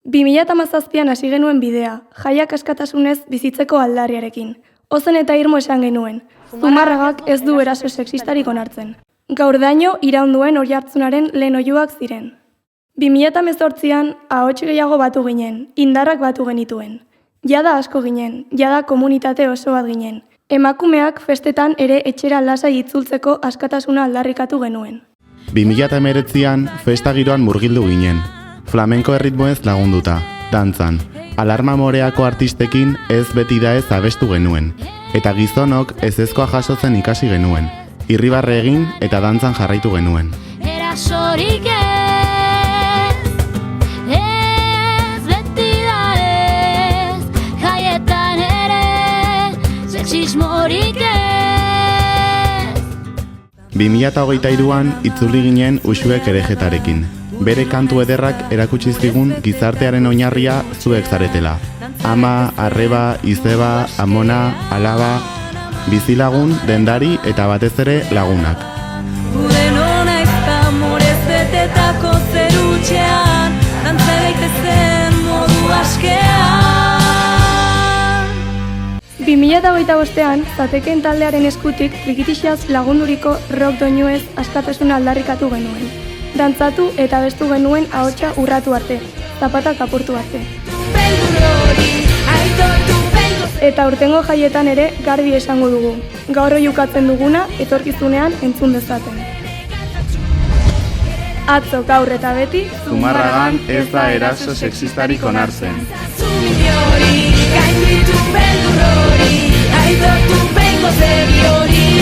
2017an hasi genuen bidea, jaiak askatasunez bizitzeko aldarriarekin. Ozen eta irmo esan genuen, Zumarragak ez du eraso sexistarik onartzen. Gaurdaino iraunduen Oiartzunaren lehen oihuak ziren. 2018an ahots gehiago batu ginen, indarrak batu genituen. Jada asko ginen, jada komunitate oso bat ginen. Emakumeak festetan ere etxera lasai itzultzeko askatasuna aldarrikatu genuen. 2019an festa giroan murgildu ginen. Flamenko erritmoez lagunduta, dantzan. Alarma moreako artistekin ez beti da ez abestu genuen. Eta gizonok ezezkoa jasotzen ikasi genuen. Irribarre egin eta dantzan jarraitu genuen. Erasorik ez beti da ez, jaietan ere sexismorik ez. 2023an itzuli ginen Uxuek herejetarekin. Bere kantu ederrak erakutsi zigun gizartearen oinarria zuek zaretela. Ama, arreba, izeba, amona, alaba, bizilagun, dendari eta batez ere lagunak. Udenona izta morez betetako zerutxean, dantza daitezen modu askean. 2025an, Zateken taldearen eskutik trikitixaz lagunduriko rock doinuez askatasuna aldarrikatu genuen. Dantzatu eta bestu genuen ahotsa urratu arte, zapatak apurtu arte. Eta urtengo jaietan ere garbi esango dugu. Gaur oihukatzen duguna etorkizunean entzun dezaten. Atzo, gaur eta beti, Zumarragan ez da eraso sexistarik onartzen. Gainditu beldur hori, aitortu bengo zeri hori.